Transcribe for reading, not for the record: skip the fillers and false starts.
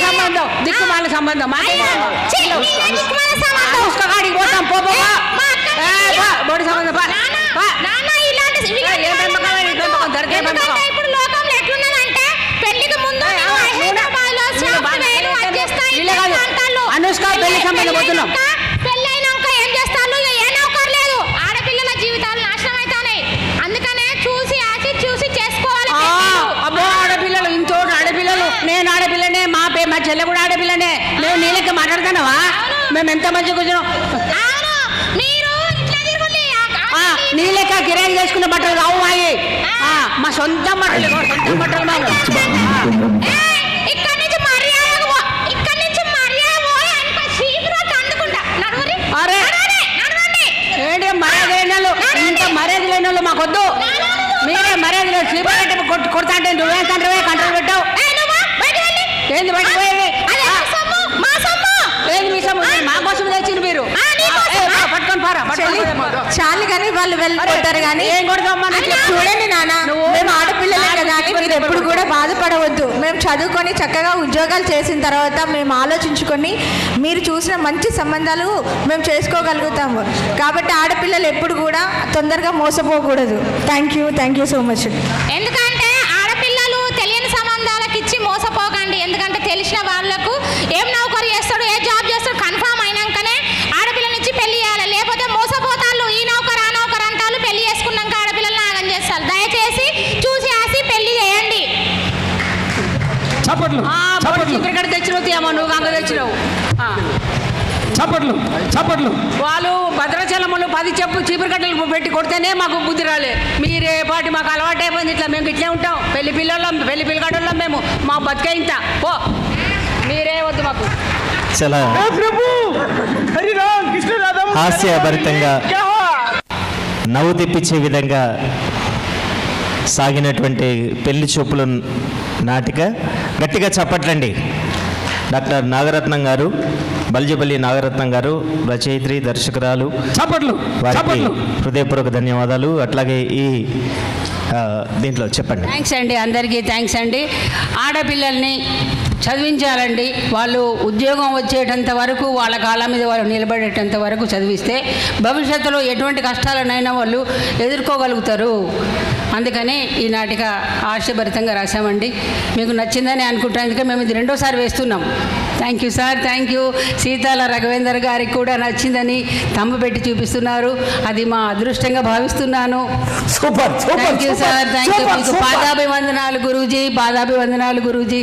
సంబంధం దిక్కుమాల సంబంధం కాడికి పోతాం బోడి సంబంధం అనుష్క పెళ్లి సంబంధం పోతున్నాం. పెళ్ళైనాక ఏం చేస్తాను? ఏ నౌకర్ లేదు, ఆడపిల్లల జీవితాలు నాశనం అవుతాయి. అందుకనే చూసి చేసుకోవాలి. అబ్బో ఆడపిల్లలు ఇంకోటి ఆడపిల్లలు, నేను ఆడపిల్లనే, మా చెల్లె కూడా ఆడపిల్లనే. మేము నీ లెక్క మాట్లాడుతున్నావా? మేము ఎంత మంచిగా కూర్చున్నాం. నీ లెక్క కిరాయి చేసుకున్న బట్టలు రావు మాయి, మా సొంత బట్టలు మాకు. ఏంటి మర్యాద లేని వాళ్ళు, ఇంత మర్యాద లేని వాళ్ళు మాకొద్దు. మీరే మర్యాద లేదు, శ్రీపేట కొడతా అంటే నువ్వేంటే కంట్రోల్ పెట్టావు. ఏంది బయట పోయేది? ఏంది మీ సొమ్ము? మా కోసం తెచ్చింది మీరు. పట్టుకొని పారా చాలు కానీ వాళ్ళు వెళ్ళిపోతారు. కానీ ఏం కొడతామా? చూడండి నాన్న, మేము ఆడపిల్లలే కదా అని మీరు ఎప్పుడు కూడా బాధపడవద్దు. మేము చదువుకొని చక్కగా ఉద్యోగాలు చేసిన తర్వాత మేము ఆలోచించుకొని మీరు చూసిన మంచి సంబంధాలు మేము చేసుకోగలుగుతాము. కాబట్టి ఆడపిల్లలు ఎప్పుడు కూడా తొందరగా మోసపోకూడదు. Thank you so much. ఎందుకంటే ఆడపిల్లలు తెలియని సంబంధాలకు ఇచ్చి మోసపోకండి. ఎందుకంటే తెలిసిన వాళ్ళకు ఏం నౌకరీ చేస్తాడు, ఏ జాబ్ చేస్తాడు కన్ఫామ్ అయినాకనే ఆడపిల్లనిచ్చి పెళ్లి చేయాలి. లేకపోతే మోసపోతాళ్ళు. ఈ నౌకర్ ఆ నౌకర్ అంటారు, పెళ్లి చేసుకున్నాక ఆడపిల్లలు నాగం చేస్తారు. దయచేసి చూసి ఆసి పెళ్లి చేయండి. క్రికెట్ తెచ్చినావు, నువ్వు గంగ తెచ్చినావు. చప్పట్లు. వాళ్ళు భద్రాచలములు 10 చీపురు కట్టలు పెట్టి కొడితేనే మాకు బుద్ధి రాలే. మీరే పాటి మాకు అలవాటు అయిపోయింది. ఇట్లా మేము ఇట్లే ఉంటాం. పెళ్లి పిల్లగాడున్నాం మేము. మా బతికే ఇంత పో. మీరే వద్దు మాకు. చాలా హాస్యభరితంగా నవ్వు తెప్పించే విధంగా సాగినటువంటి పెళ్లి చూపుల నాటిక. గట్టిగా చప్పట్లండి. డాక్టర్ నాగరత్నం గారు, బల్జపల్లి నాగరత్నం గారు, రచయిత్రి, దర్శకురాలు. వారికి హృదయపూర్వక ధన్యవాదాలు. అట్లాగే ఈ దీంట్లో చెప్పండి. థ్యాంక్స్ అండి, అందరికీ థ్యాంక్స్ అండి. ఆడపిల్లల్ని చదివించాలండి. వాళ్ళు ఉద్యోగం వచ్చేటంత వరకు, వాళ్ళ కాళ్ళ మీద వాళ్ళు నిలబడేటంత వరకు చదివిస్తే భవిష్యత్తులో ఎటువంటి కష్టాలనైనా వాళ్ళు ఎదుర్కోగలుగుతారు. అందుకని ఈ నాటిక ఆశభరితంగా రాశామండి. మీకు నచ్చిందని అనుకుంటాను. అందుకే మేము ఇది 2వ సారి వేస్తున్నాం. Thank you sir, thank you. Seethala Raghavender గారికి కూడా నచ్చిందని తమ్ము పెట్టి చూపిస్తున్నారు. అది మా అదృష్టంగా భావిస్తున్నాను. Thank you sir, thank you. మీకు పాదాభివందనాలు గురూజీ, పాదాభివందనాలు గురూజీ.